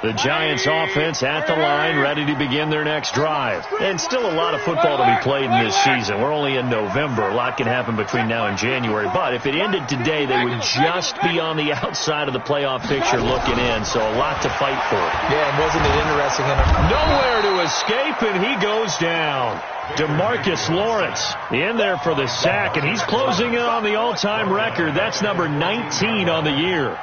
The Giants offense at the line, ready to begin their next drive. And still a lot of football to be played in this season. We're only in November. A lot can happen between now and January. But if it ended today, they would just be on the outside of the playoff picture looking in. So a lot to fight for. Yeah, and wasn't it interesting? Nowhere to escape, and he goes down. DeMarcus Lawrence in there for the sack, and he's closing in on the all-time record. That's number 19 on the year.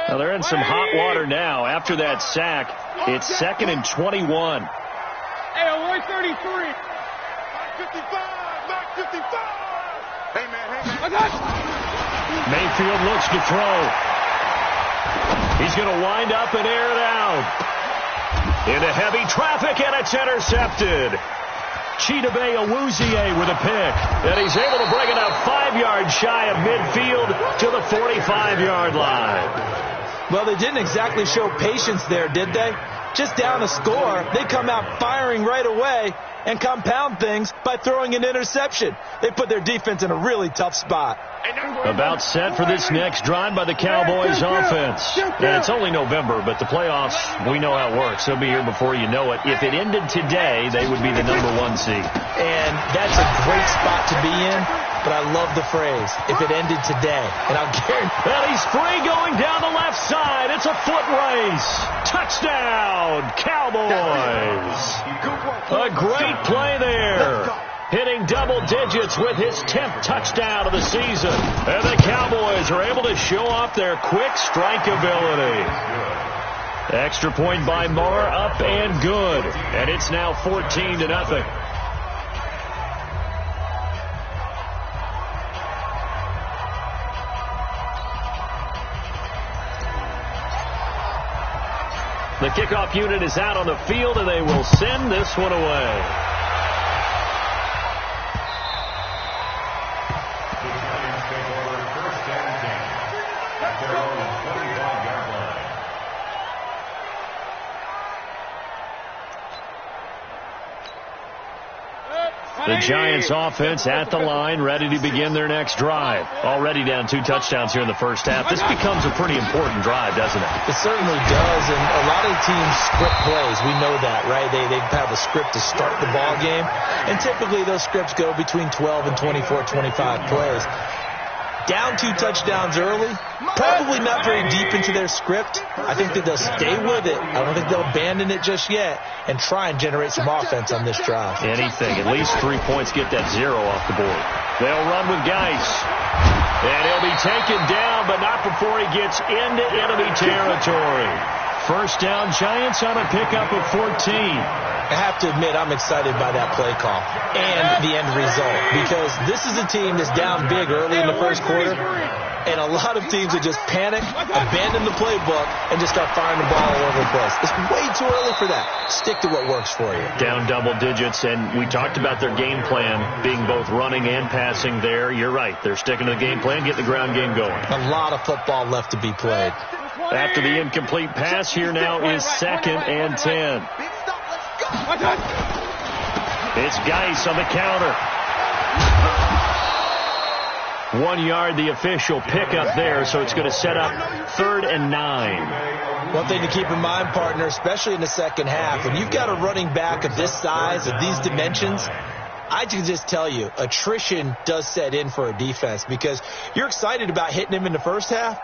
Now they're in some hot water now. After that sack, it's 2nd and 21. Hey, 133. Mac 55. Mac 55. Hey, man. Mayfield looks to throw. He's going to wind up and air it out. Into heavy traffic, and it's intercepted. Chidobe Awuzie with a pick. And he's able to bring it up 5 yards shy of midfield to the 45-yard line. Well, they didn't exactly show patience there, did they? Just down a score, they come out firing right away and compound things by throwing an interception. They put their defense in a really tough spot. About set for this next drive by the Cowboys offense. And it's only November, but the playoffs, we know how it works. They'll be here before you know it. If it ended today, they would be the #1 seed. And that's a great spot to be in, but I love the phrase, if it ended today. And I'll guarantee... And he's free going down the left side. It's a foot race. Touchdown, Cowboys. A great play there. Hitting double digits with his 10th touchdown of the season. And the Cowboys are able to show off their quick strike ability. Extra point by Moore, up and good. And it's now 14-0. The kickoff unit is out on the field, and they will send this one away. The Giants offense at the line, ready to begin their next drive. Already down 2 touchdowns here in the first half. This becomes a pretty important drive, doesn't it? It certainly does, and a lot of teams script plays. We know that, right? They have a script to start the ball game, and typically those scripts go between 12 and 24, 25 plays. Down 2 touchdowns early, probably not very deep into their script. I think that they'll stay with it. I don't think they'll abandon it just yet and try and generate some offense on this drive. Anything. At least 3 points get that 0 off the board. They'll run with Geis. And he'll be taken down, but not before he gets into enemy territory. First down, Giants on a pickup of 14. I have to admit, I'm excited by that play call and the end result, because this is a team that's down big early in the first quarter, and a lot of teams that just panic, abandon the playbook, and just start firing the ball all over the place. It's way too early for that. Stick to what works for you. Down double digits, and we talked about their game plan being both running and passing there. You're right. They're sticking to the game plan, getting the ground game going. A lot of football left to be played. After the incomplete pass, here now is 2nd and 10. It's Geis on the counter. 1 yard, the official pickup there, so it's going to set up 3rd and 9. One thing to keep in mind, partner, especially in the second half, when you've got a running back of this size, of these dimensions, I can just tell you, attrition does set in for a defense, because you're excited about hitting him in the first half.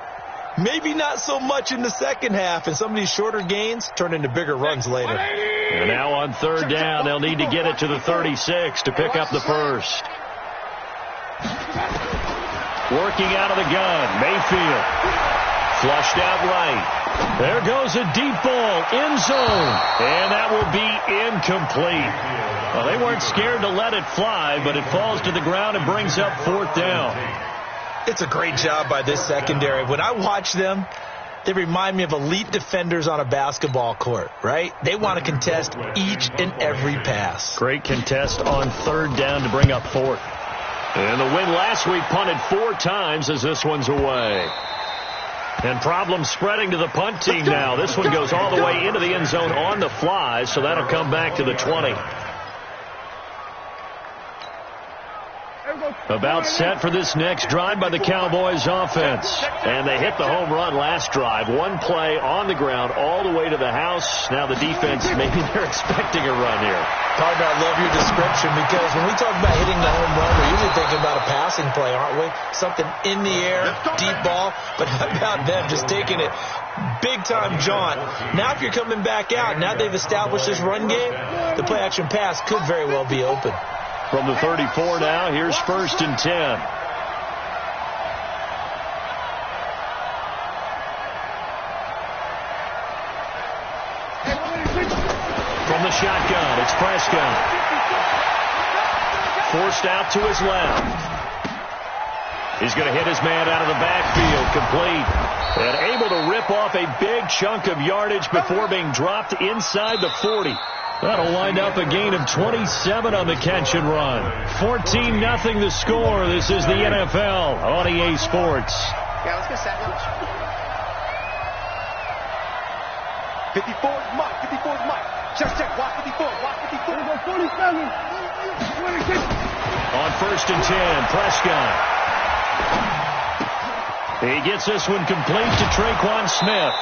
Maybe not so much in the second half, and some of these shorter gains turn into bigger runs later. And now on 3rd down, they'll need to get it to the 36 to pick up the first. Working out of the gun, Mayfield. Flushed out right. There goes a deep ball, end zone. And that will be incomplete. Well, they weren't scared to let it fly, but it falls to the ground and brings up 4th down. It's a great job by this secondary. When I watch them, they remind me of elite defenders on a basketball court, right? They want to contest each and every pass. Great contest on 3rd down to bring up 4th. And the win last week punted 4 times as this one's away. And problems spreading to the punt team now. This one goes all the way into the end zone on the fly, so that'll come back to the 20. About set for this next drive by the Cowboys offense. And they hit the home run last drive. One play on the ground all the way to the house. Now the defense, maybe they're expecting a run here. Partner, I love your description because when we talk about hitting the home run, we're usually thinking about a passing play, aren't we? Something in the air, deep ball. But how about them just taking it big-time jaunt? Now if you're coming back out, now they've established this run game, the play-action pass could very well be open. From the 34 now, here's 1st and 10. From the shotgun, it's Prescott. Forced out to his left. He's going to hit his man out of the backfield, complete. And able to rip off a big chunk of yardage before being dropped inside the 40. That'll wind up a gain of 27 on the catch and run. 14-0 the score. This is the NFL on EA Sports. Yeah, let's get set lunch. 54's Mike. 54's Mike. Check. Watch 54. Watch 54. 47. 26. On 1st and 10, Prescott. He gets this one complete to Traquan Smith.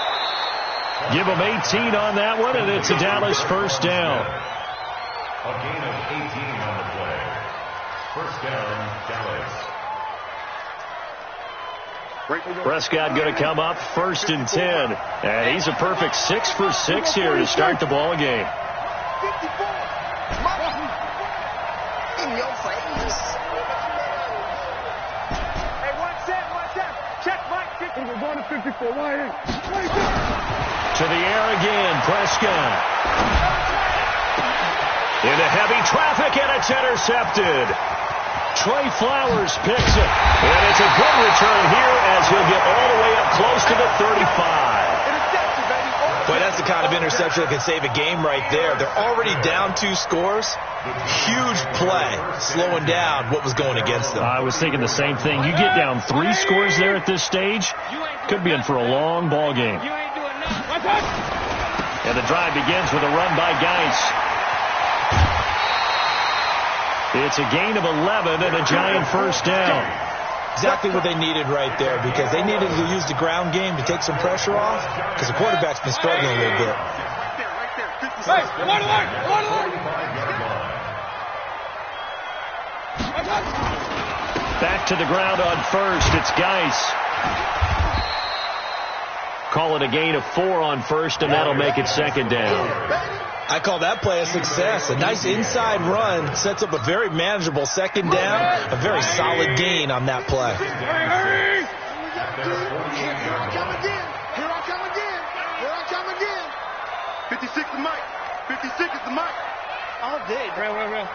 Give him 18 on that one, and it's a Dallas first down. A gain of 18 on the play. First down, Dallas. Prescott going to come up 1st and 10. And he's a perfect 6 for 6 here to start the ball game. 54. In your face. Hey, watch that. Check, Mike. We're going to 54. Why in? To the air again, Prescott. Into heavy traffic, and it's intercepted. Trey Flowers picks it. And it's a good return here as he'll get all the way up close to the 35. Boy, that's the kind of interception that can save a game right there. They're already down 2 scores. Huge play, slowing down what was going against them. I was thinking the same thing. You get down 3 scores there at this stage, could be in for a long ball game. And the drive begins with a run by Geis. It's a gain of 11 and a giant first down. Exactly what they needed right there, because they needed to use the ground game to take some pressure off, because the quarterback's been struggling a little bit. Hey, one. Back to the ground on 1st. It's Geis. Call it a gain of 4 on 1st, and that'll make it 2nd down. I call that play a success. A nice inside run sets up a very manageable 2nd down. A very solid gain on that play. Here I come again. 56 is Mike. 56 is the Mike. All day. Real.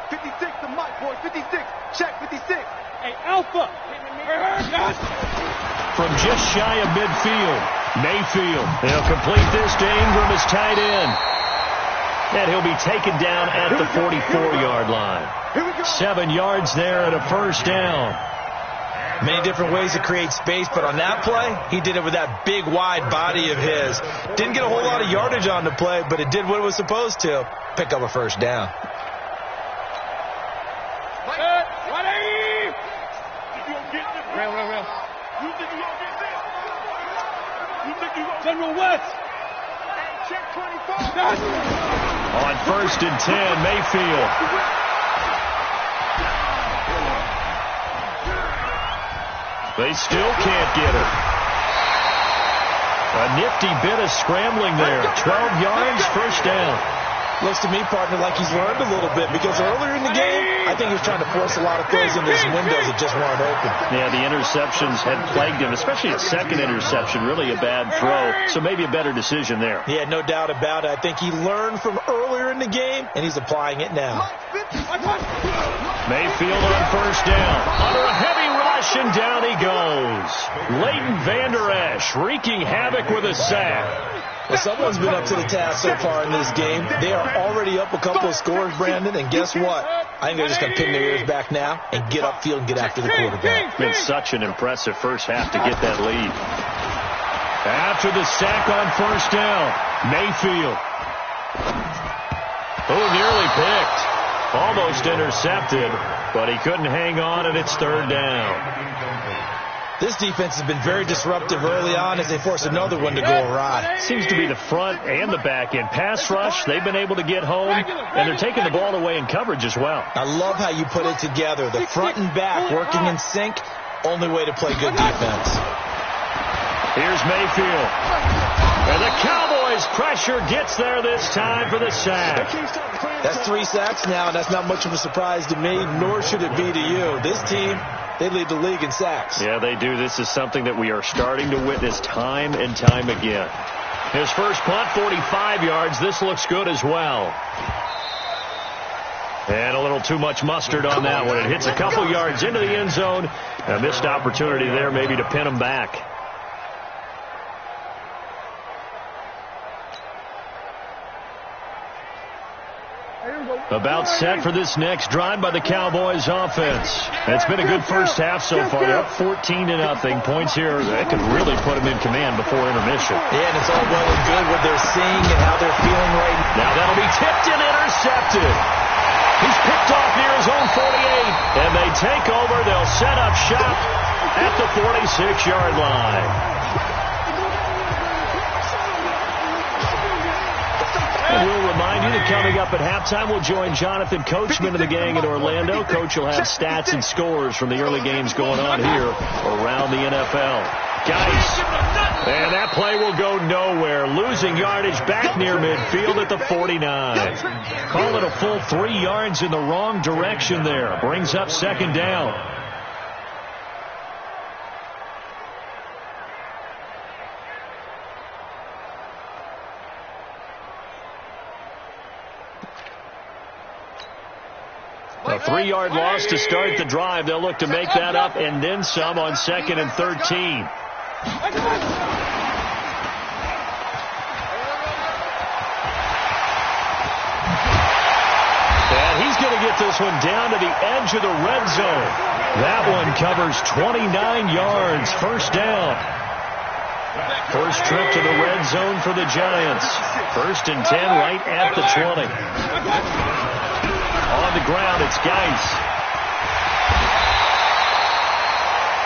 56 to Mike, boy. 56. Check 56. Hey, Alpha. From just shy of midfield, Mayfield. They'll complete this to Ingram as tight end. And he'll be taken down at the 44-yard line. 7 yards there and a first down. Many different ways to create space, but on that play, he did it with that big, wide body of his. Didn't get a whole lot of yardage on the play, but it did what it was supposed to. Pick up a first down. Real. You think you gonna get this? You think you gonna General West? Hey, check 24. On 1st and 10, Mayfield. They still can't get her. A nifty bit of scrambling there. 12 yards, first down. Looks to me, partner, like he's learned a little bit, because earlier in the game, I think he was trying to force a lot of throws into his windows that just weren't open. Yeah, the interceptions had plagued him, especially a second interception, really a bad throw, so maybe a better decision there. Yeah, no doubt about it. I think he learned from earlier in the game, and he's applying it now. Mayfield on first down. Under a heavy rush, and down he goes. Leighton Vander Esch wreaking havoc with a sack. Well, someone's been up to the task so far in this game. They are already up a couple of scores, Brandon, and guess what? I think they're just going to pin their ears back now and get upfield and get after the quarterback. Been such an impressive first half to get that lead. After the sack on first down, Mayfield. Oh, nearly picked. Almost intercepted, but he couldn't hang on, and it's third down. This defense has been very disruptive early on as they force another one to go awry. Seems to be the front and the back end. Pass rush, they've been able to get home, and they're taking the ball away in coverage as well. I love how you put it together. The front and back working in sync, only way to play good defense. Here's Mayfield. And the Cowboys' pressure gets there this time for the sack. That's 3 sacks now, and that's not much of a surprise to me, nor should it be to you. This team, they lead the league in sacks. Yeah, they do. This is something that we are starting to witness time and time again. His first punt, 45 yards. This looks good as well. And a little too much mustard on that one. It hits a couple yards into the end zone. A missed opportunity there maybe to pin him back. About set for this next drive by the Cowboys offense. It's been a good first half so far. They're up 14-0. Points here that could really put them in command before intermission. Yeah, and it's all well and good what they're seeing and how they're feeling right now. Now that'll be tipped and intercepted. He's picked off near his own 48. And they take over. They'll set up shop at the 46-yard line. We'll remind you that coming up at halftime, we'll join Jonathan Coachman of the gang in Orlando. Coach will have stats and scores from the early games going on here around the NFL. Geis, and that play will go nowhere. Losing yardage back near midfield at the 49. Call it a full 3 yards in the wrong direction there. Brings up second down. A 3-yard loss to start the drive. They'll look to make that up and then some on 2nd and 13. And he's going to get this one down to the edge of the red zone. That one covers 29 yards. First down. First trip to the red zone for the Giants. 1st and 10 right at the 20. On the ground, it's Geis.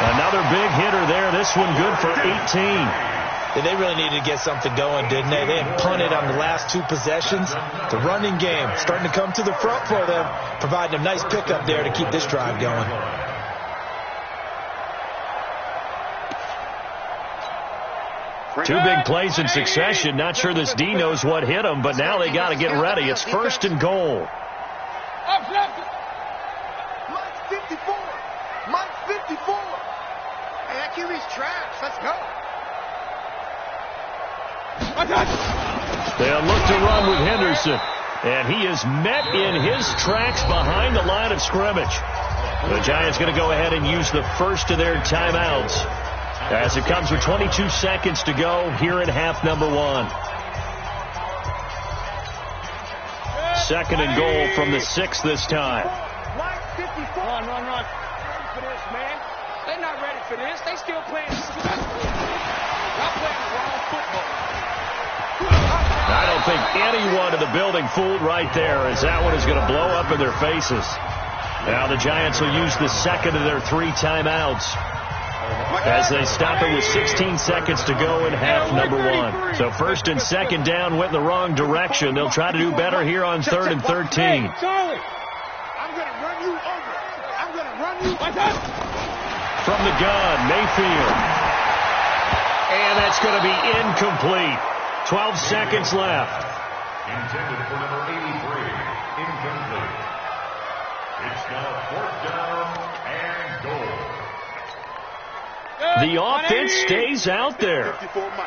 Another big hitter there. This one good for 18. Yeah, they really needed to get something going, didn't they? They had punted on the last 2 possessions. The running game starting to come to the front for them, providing a nice pickup there to keep this drive going. Two big plays in succession. Not sure this D knows what hit him, but now they got to get ready. It's 1st and goal. Mike's 54. Mike's 54. Hey, that QB's trash. Let's go. They'll look to run with Henderson. And he is met in his tracks behind the line of scrimmage. The Giants going to go ahead and use the first of their timeouts as it comes with 22 seconds to go here in half number 1. 2nd and goal from the 6 this time. Run. Ready for this, man. They're not ready for this. They still playing. Y'all playing the wrong football. I don't think anyone in the building fooled right there, as that one is going to blow up in their faces. Now the Giants will use the 2nd of their 3 timeouts as they stop it with 16 seconds to go in half number 1. So 1st and 2nd down went in the wrong direction. They'll try to do better here on 3rd and 13. Charlie, I'm going to run you over. I'm going to run you over. From the gun, Mayfield. And that's going to be incomplete. 12 seconds left. Intended for number 83. Incomplete. It's now 4th down and goal. The offense stays out there.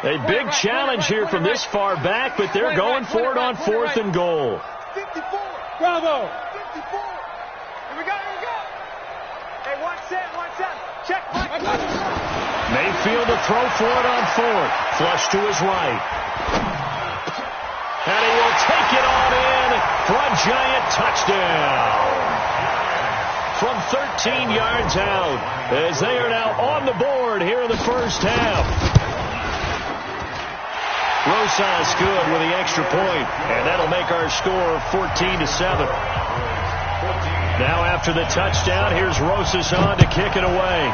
A big challenge here from this far back, but they're going for it on 4th and goal. 54. Bravo. 54. Here we go. Hey, 1 set. Check. Mayfield to throw for it on 4th. Flush to his right. And he will take it on in for a Giant touchdown. From 13 yards out, as they are now on the board here in the first half. Rosas good with the extra point, and that'll make our score 14-7. Now after the touchdown, here's Rosas on to kick it away.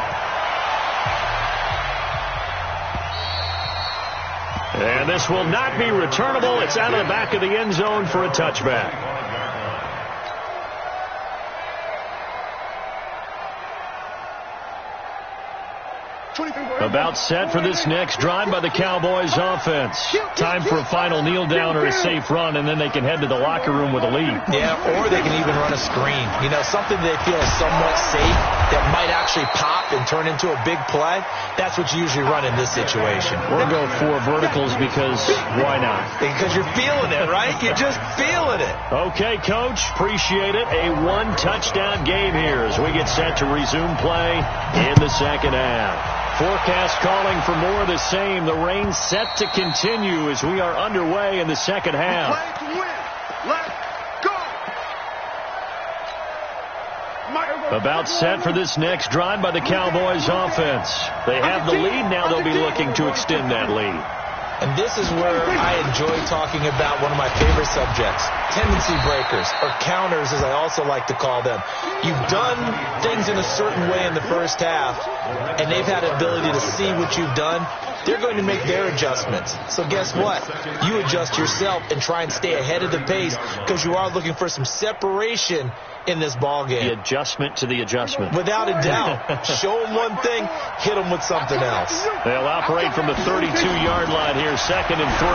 And this will not be returnable. It's out of the back of the end zone for a touchback. About set for this next drive by the Cowboys offense. Time for a final kneel down or a safe run, and then they can head to the locker room with a lead. Yeah, or they can even run a screen. You know, something they feel is somewhat safe that might actually pop and turn into a big play. That's what you usually run in this situation. Or go for verticals because why not? Because you're feeling it, right? You're just feeling it. Okay, Coach. Appreciate it. A one-touchdown game here as we get set to resume play in the second half. Forecast calling for more of the same. The rain set to continue as we are underway in the second half. Play to win. Let's go. About set for this next drive by the Cowboys offense. They have the lead. Now they'll be looking to extend that lead. And this is where I enjoy talking about one of my favorite subjects, tendency breakers, or counters as I also like to call them. You've done things in a certain way in the first half, and they've had the ability to see what you've done. They're going to make their adjustments. So guess what? You adjust yourself and try and stay ahead of the pace because you are looking for some separation in this ball game. The adjustment to the adjustment. Without a doubt. Show them one thing, hit them with something else. They'll operate from the 32-yard line here, 2nd and 3.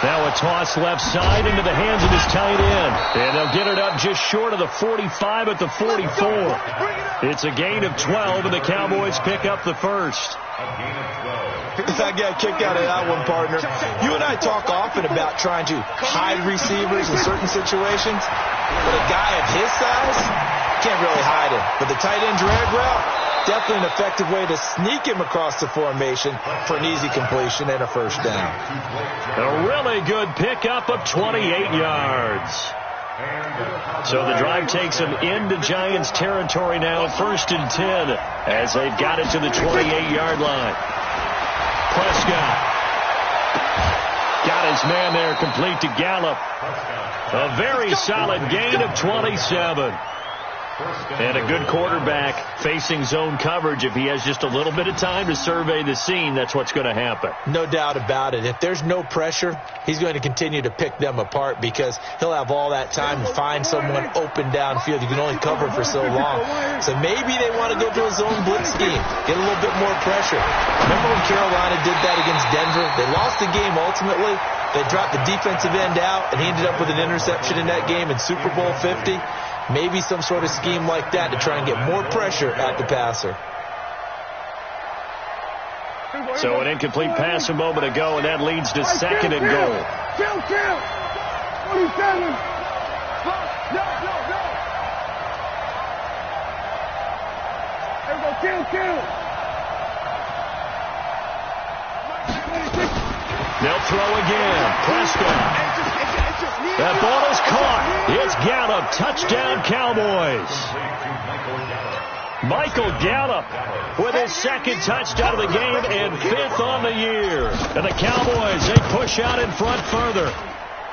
Now a toss left side into the hands of his tight end. And they'll get it up just short of the 45 at the 44. It's a gain of 12, and the Cowboys pick up the first. I got a kick out of that one, partner. You and I talk often about trying to hide receivers in certain situations, but a guy of his size can't really hide him. But the tight end drag route, definitely an effective way to sneak him across the formation for an easy completion and a first down. A really good pickup of 28 yards. So the drive takes them into Giants territory now, 1st and 10, as they've got it to the 28-yard line. Prescott got his man there, complete to Gallup. A very solid gain of 27. And a good quarterback facing zone coverage. If he has just a little bit of time to survey the scene, that's what's going to happen. No doubt about it. If there's no pressure, he's going to continue to pick them apart because he'll have all that time to find someone open downfield. You can only cover for so long. So maybe they want to go to a zone blitz scheme, get a little bit more pressure. Remember when Carolina did that against Denver? They lost the game ultimately. They dropped the defensive end out, and he ended up with an interception in that game in Super Bowl 50. Maybe some sort of scheme like that to try and get more pressure at the passer. So an incomplete pass a moment ago, and that leads to 2nd and goal. Kill. 27. There we go. Kill. They'll throw again. Prescott. That ball is caught. It's Gallup. Touchdown, Cowboys. Michael Gallup with his 2nd touchdown of the game and 5th on the year. And the Cowboys, they push out in front further.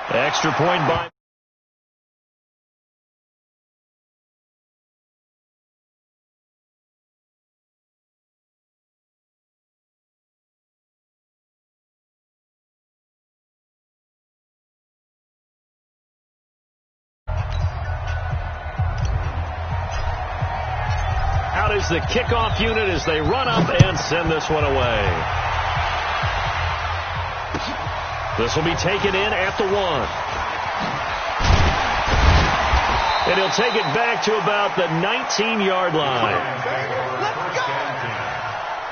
Extra point by... Out is the kickoff unit as they run up and send this one away. This will be taken in at the 1. And he'll take it back to about the 19-yard line. Let's go.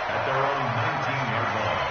At their own 19-yard line.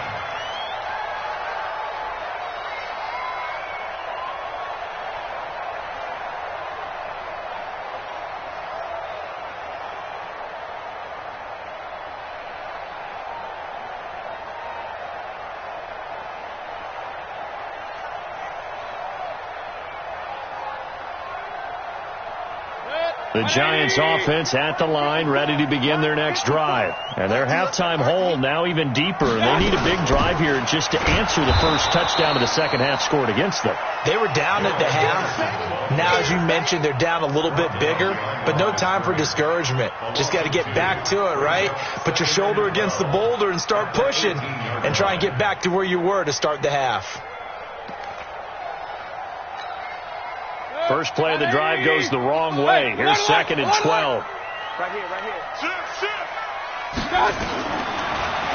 Good. The Giants offense at the line, ready to begin their next drive. And their halftime hole now even deeper. And they need a big drive here just to answer the first touchdown of the second half scored against them. They were down at the half. Now, as you mentioned, they're down a little bit bigger, but no time for discouragement. Just got to get back to it, right? Put your shoulder against the boulder and start pushing and try and get back to where you were to start the half. First play of the drive goes the wrong way. Here's 2nd and 12. Right here, right here. Shift.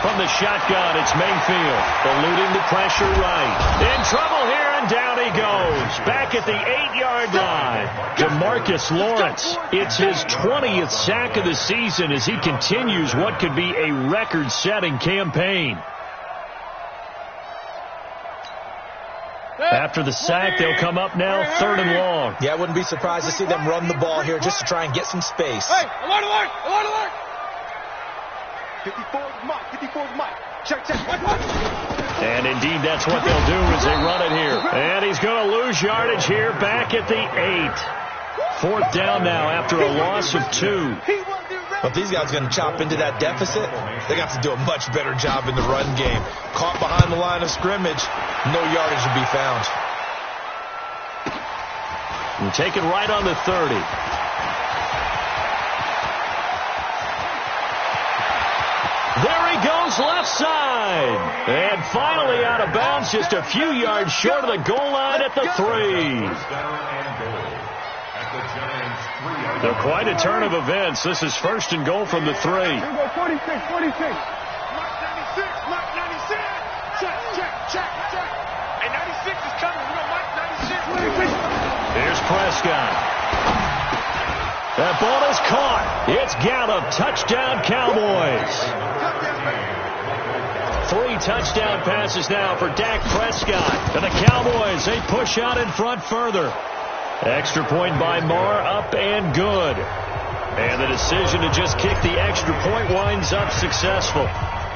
From the shotgun, it's Mayfield. Eluding the pressure right. In trouble here, and down he goes. Back at the 8-yard line. DeMarcus Lawrence. It's his 20th sack of the season as he continues what could be a record-setting campaign. After the sack, they'll come up now 3rd and long. Yeah, I wouldn't be surprised to see them run the ball here just to try and get some space. Hey, alert, alert, alert, alert. 54's Mike, 54's Mike. Check. And indeed, that's what they'll do as they run it here. And he's going to lose yardage here back at the 8. 4th down now after a loss of 2. But these guys are going to chop into that deficit. They got to do a much better job in the run game. Caught behind the line of scrimmage, no yardage to be found. And take it right on the 30. There he goes, left side. And finally out of bounds, just a few yards short of the goal line at the 3. They're quite a turn of events. This is 1st and goal from the 3. Here we go, 46. Mike 96, Mike 96. Check. Hey, 96 is coming. We know Mike 96. Here's Prescott. That ball is caught. It's Gallup. Touchdown, Cowboys. 3 touchdown passes now for Dak Prescott. And the Cowboys, they push out in front further. Extra point by Marr, up and good. And the decision to just kick the extra point winds up successful.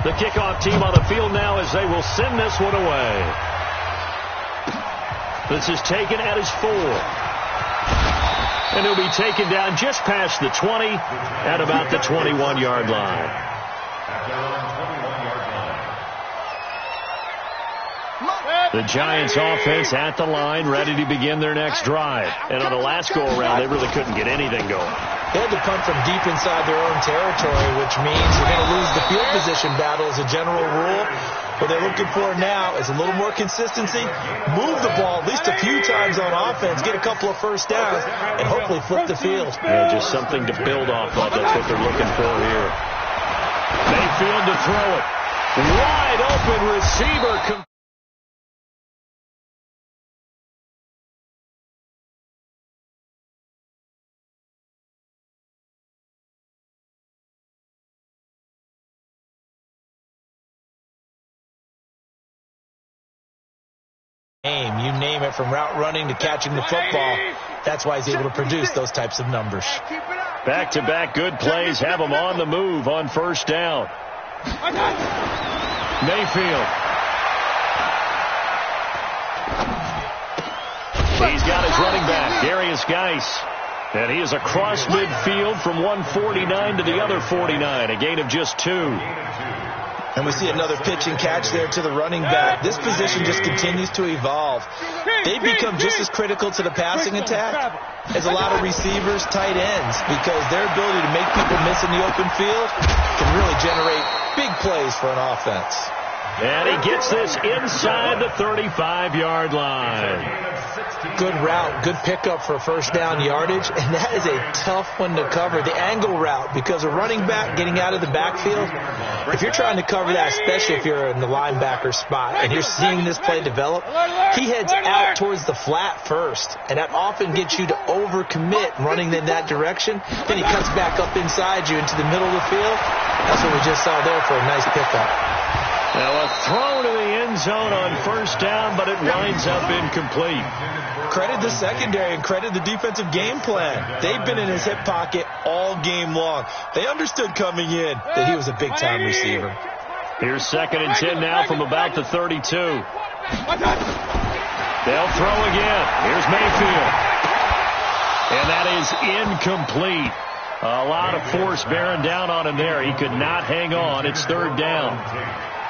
The kickoff team on the field now as they will send this one away. This is taken at his 4. And he'll be taken down just past the 20 at about the 21-yard line. The Giants offense at the line, ready to begin their next drive. And on the last go-around, they really couldn't get anything going. They had to punt from deep inside their own territory, which means you're going to lose the field position battle as a general rule. What they're looking for now is a little more consistency, move the ball at least a few times on offense, get a couple of first downs, and hopefully flip the field. Yeah, just something to build off of. That's what they're looking for here. Mayfield to throw it. Wide open receiver. You name it, from route running to catching the football. That's why he's able to produce those types of numbers. Back-to-back good plays have him on the move on 1st down. Mayfield. He's got his running back, Darius Geis. And he is across midfield from 149 to the other 49, a gain of just 2. And we see another pitch and catch there to the running back. This position just continues to evolve. They become just as critical to the passing attack as a lot of receivers, tight ends, because their ability to make people miss in the open field can really generate big plays for an offense. And he gets this inside the 35-yard line. Good route, good pickup for first down yardage, and that is a tough one to cover, the angle route, because a running back getting out of the backfield, if you're trying to cover that, especially if you're in the linebacker spot and you're seeing this play develop, he heads out towards the flat first, and that often gets you to overcommit running in that direction. Then he cuts back up inside you into the middle of the field. That's what we just saw there for a nice pickup. Now a throw to the end zone on 1st down, but it winds up incomplete. Credit the secondary and credit the defensive game plan. They've been in his hip pocket all game long. They understood coming in that he was a big-time receiver. Here's 2nd and 10 now from about the 32. They'll throw again. Here's Mayfield. And that is incomplete. A lot of force bearing down on him there. He could not hang on. It's third down.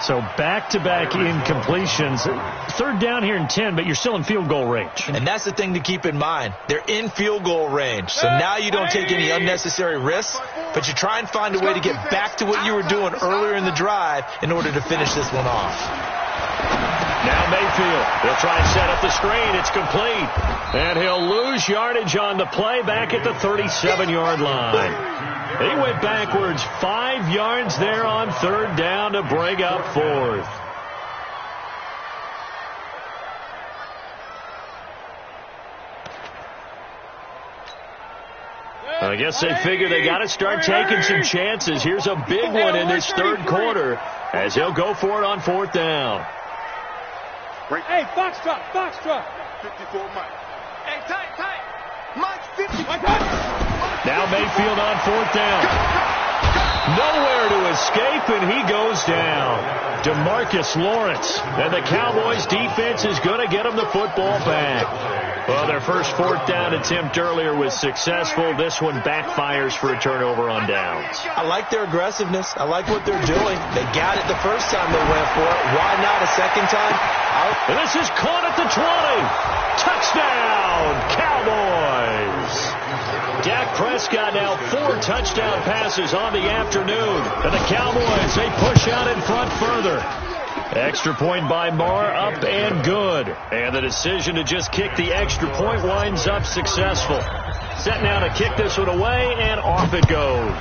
So back-to-back incompletions. Third down here in 10, but you're still in field goal range. And that's the thing to keep in mind. They're in field goal range. So now you don't take any unnecessary risks, but you try and find a way to get back to what you were doing earlier in the drive in order to finish this one off. Now Mayfield. He'll try and set up the screen. It's complete. And he'll lose yardage on the play back at the 37-yard line. He went backwards 5 yards there on third down to bring up fourth. I guess they figure they got to start taking some chances. Here's a big one in this third quarter as he'll go for it on fourth down. Hey, Foxtrot. 54 Mike. Hey, tight. Mike, 50. Now Mayfield on fourth down. Nowhere to escape, and he goes down. DeMarcus Lawrence. And the Cowboys' defense is going to get him the football back. Well, their first fourth down attempt earlier was successful. This one backfires for a turnover on downs. I like their aggressiveness. I like what they're doing. They got it the first time they went for it. Why not a second time? And this is caught at the 20. Touchdown, Cowboys. Dak Prescott now 4 touchdown passes on the afternoon. And the Cowboys, they push out in front further. Extra point by Marr, up and good. And the decision to just kick the extra point winds up successful. Set now to kick this one away, and off it goes.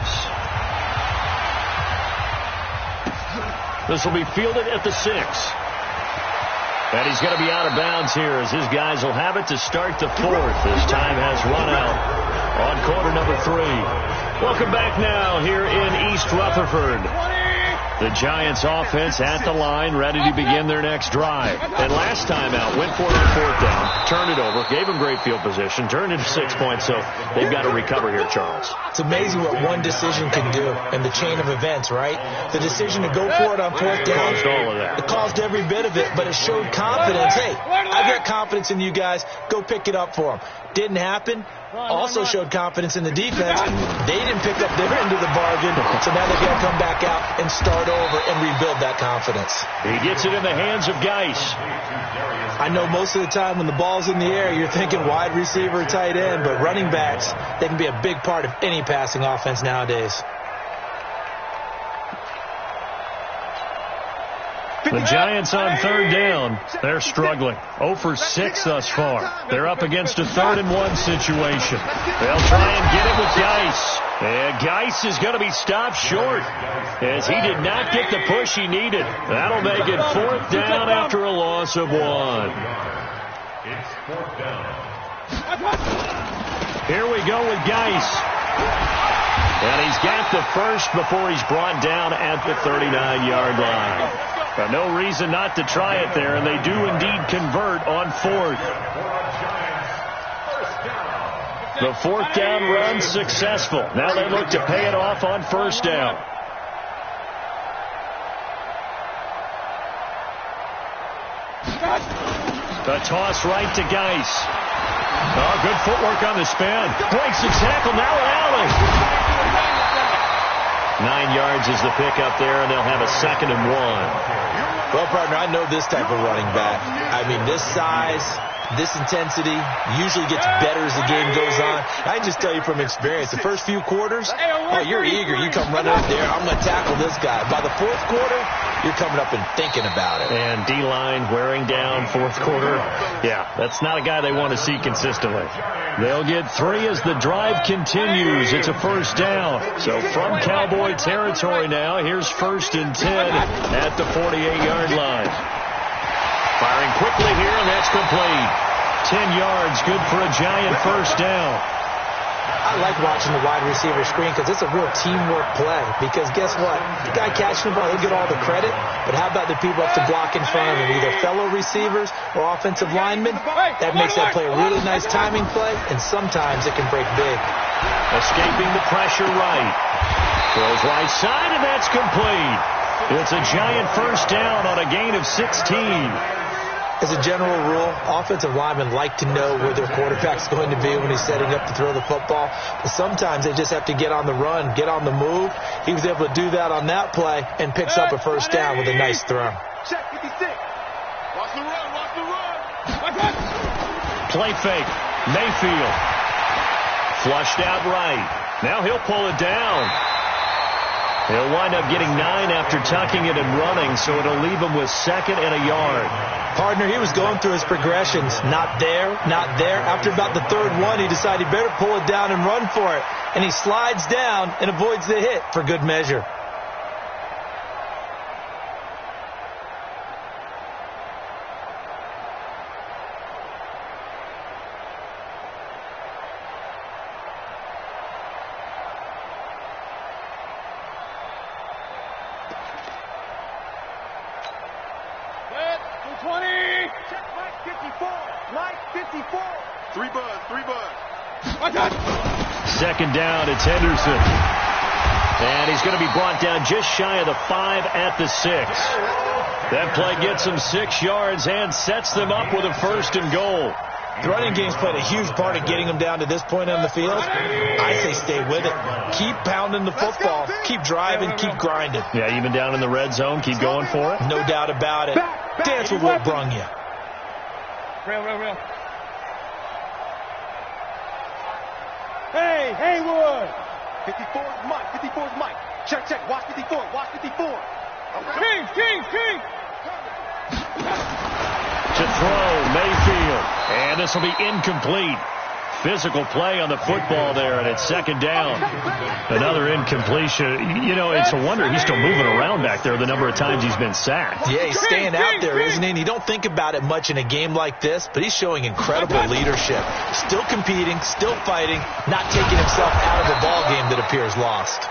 This will be fielded at the 6. And he's going to be out of bounds here as his guys will have it to start the fourth. This time has run out on quarter number 3. Welcome back now here in East Rutherford. The Giants offense at the line, ready to begin their next drive. And last time out, went for it on fourth down, turned it over, gave them great field position, turned into 6 points, so they've got to recover here, Charles. It's amazing what one decision can do in the chain of events, right? The decision to go for it on fourth down. Caused all of that. It caused every bit of it, but it showed confidence. Hey, I've got confidence in you guys. Go pick it up for them. Didn't happen. Also showed confidence in the defense. They didn't pick up their end of the bargain, so now they've got to come back out and start over and rebuild that confidence. He gets it in the hands of Geis. I know most of the time when the ball's in the air, you're thinking wide receiver, tight end, but running backs, they can be a big part of any passing offense nowadays. The Giants on third down, they're struggling. 0 for 6 thus far. They're up against a 3rd and 1 situation. They'll try and get it with Geis. And Geis is going to be stopped short as he did not get the push he needed. That'll make it 4th down after a loss of 1. It's 4th down. Here we go with Geis. And he's got the first before he's brought down at the 39-yard line. But no reason not to try it there, and they do indeed convert on 4th. The 4th down run successful. Now they look to pay it off on 1st down. The toss right to Geis. Oh, good footwork on the spin. Breaks the tackle, now rally. 9 yards is the pickup there, and they'll have a 2nd and 1. Well, partner, I know this type of running back. I mean, this size, this intensity usually gets better as the game goes on. I can just tell you from experience, the first few quarters, oh, you're eager. You come running up there, I'm going to tackle this guy. By the 4th quarter, you're coming up and thinking about it. And D-line wearing down 4th quarter. Yeah, that's not a guy they want to see consistently. They'll get 3 as the drive continues. It's a 1st down. So from Cowboy territory now, here's 1st and 10 at the 48-yard line. Firing quickly here, and that's complete. 10 yards, good for a Giant 1st down. I like watching the wide receiver screen because it's a real teamwork play. Because guess what? The guy catching the ball, he'll get all the credit. But how about the people up to block in front of him, either fellow receivers or offensive linemen? That makes that play a really nice timing play, and sometimes it can break big. Escaping the pressure right. Throws right side, and that's complete. It's a Giant 1st down on a gain of 16. As a general rule, offensive linemen like to know where their quarterback's going to be when he's setting up to throw the football. But sometimes they just have to get on the run, get on the move. He was able to do that on that play and picks up a first down with a nice throw. Check 56. Watch the run, watch the run. Play fake. Mayfield. Flushed out right. Now he'll pull it down. He'll wind up getting 9 after tucking it and running, so it'll leave him with 2nd and a yard. Partner, he was going through his progressions. Not there, not there. After about the 3rd one, he decided he better pull it down and run for it. And he slides down and avoids the hit for good measure. Second down, it's Henderson. And he's going to be brought down just shy of the 5 at the 6. That play gets him 6 yards and sets them up with a 1st and goal. The running game's played a huge part of getting them down to this point on the field. I say stay with it. Keep pounding the football. Keep driving. Keep grinding. Yeah, even down in the red zone, keep going for it. No doubt about it. Dance with what brung you. Real. Hey, Haywood! 54 is Mike. 54 is Mike. Check. Watch 54. Watch 54. King! To throw, Mayfield. And this will be incomplete. Physical play on the football there, and it's 2nd down. Another incompletion. You know, it's a wonder he's still moving around back there the number of times he's been sacked. Yeah, he's staying out there, isn't he? And you don't think about it much in a game like this, but he's showing incredible leadership. Still competing, still fighting, not taking himself out of a ball game that appears lost.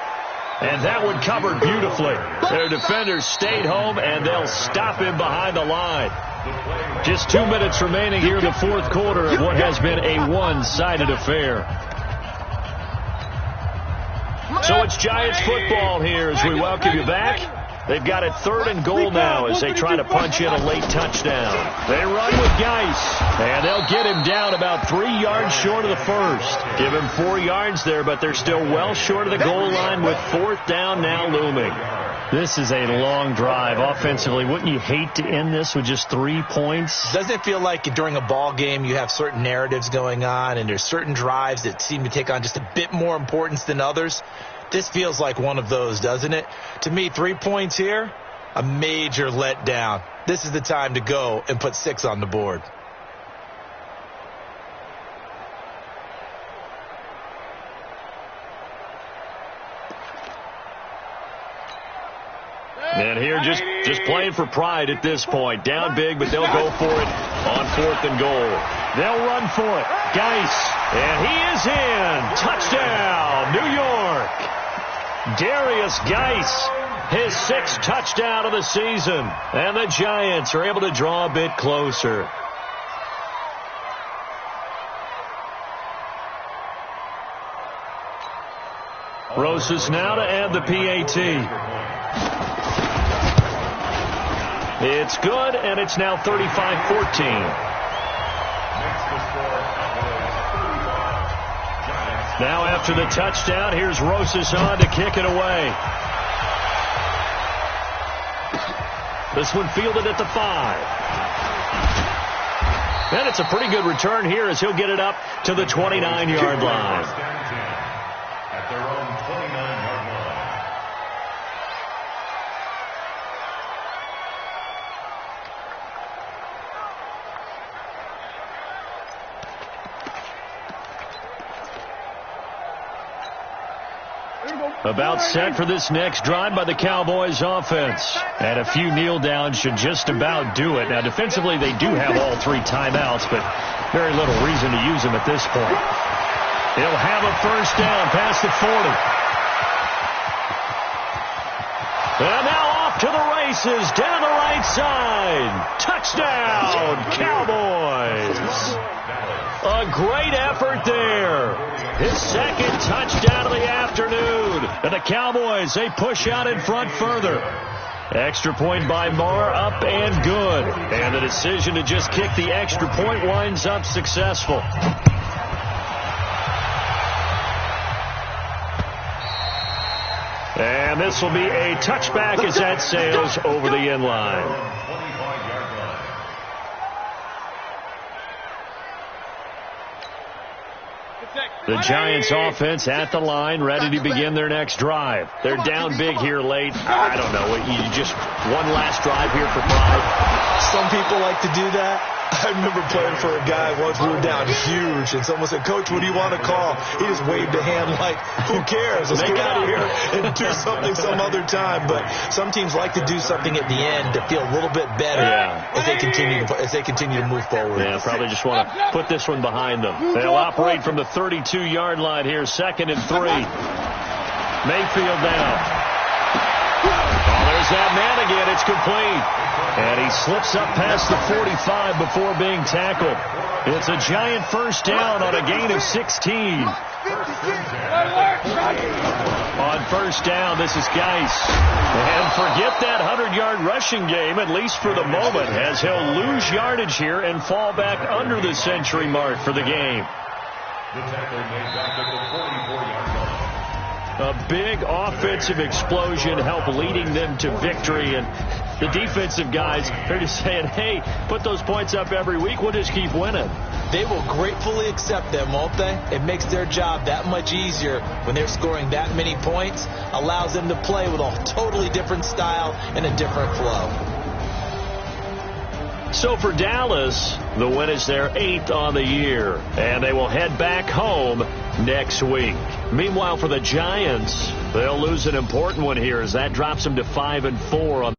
And that one covered beautifully. Their defenders stayed home, and they'll stop him behind the line. Just 2 minutes remaining here in the 4th quarter of what has been a one-sided affair. So it's Giants football here as we welcome you back. They've got it 3rd and goal now as they try to punch in a late touchdown. They run with Geis, and they'll get him down about 3 yards short of the 1st. Give him 4 yards there, but they're still well short of the goal line with 4th down now looming. This is a long drive offensively. Wouldn't you hate to end this with just 3 points? Doesn't it feel like during a ball game you have certain narratives going on and there's certain drives that seem to take on just a bit more importance than others? This feels like one of those, doesn't it? To me, 3 points here, a major letdown. This is the time to go and put 6 on the board. And here just playing for pride at this point. Down big, but they'll go for it on 4th and goal. They'll run for it. Geis, and he is in. Touchdown, New York. Darius Geis, his 6th touchdown of the season. And the Giants are able to draw a bit closer. Rosas now to add the PAT. It's good, and it's now 35-14. Now after the touchdown, here's Rosas on to kick it away. This one fielded at the 5. And it's a pretty good return here as he'll get it up to the 29-yard line. At their own 29-yard line. About set for this next drive by the Cowboys offense. And a few kneel downs should just about do it. Now, defensively, they do have all 3 timeouts, but very little reason to use them at this point. He'll have a first down past the 40. And now off to the races down the right side. Touchdown, Cowboys. A great effort there. His 2nd touchdown of the afternoon. And the Cowboys, they push out in front further. Extra point by Marr, up and good. And the decision to just kick the extra point winds up successful. And this will be a touchback as that sails over the end line. The Giants offense at the line, ready to begin their next drive. They're down big here late. I don't know. You just one last drive here for pride. Some people like to do that. I remember playing for a guy once. We were down huge, and someone said, "Coach, what do you want to call?" He just waved a hand like, "Who cares? Let's get out of here and do something some other time." But some teams like to do something at the end to feel a little bit better as they continue to move forward. Yeah, probably just want to put this one behind them. They'll operate from the 32-yard line here, 2nd and 3. Mayfield now. Oh, there's that man again. It's complete. And he slips up past the 45 before being tackled. It's a Giant first down on a gain of 16. On first down, this is Geis. And forget that 100-yard rushing game, at least for the moment, as he'll lose yardage here and fall back under the century mark for the game. The tackle made back at the 44-yard line. A big offensive explosion helped leading them to victory. And the defensive guys, they're just saying, hey, put those points up every week. We'll just keep winning. They will gratefully accept them, won't they? It makes their job that much easier when they're scoring that many points. Allows them to play with a totally different style and a different flow. So for Dallas, the win is their 8th on the year, and they will head back home next week. Meanwhile, for the Giants, they'll lose an important one here as that drops them to 5-4 on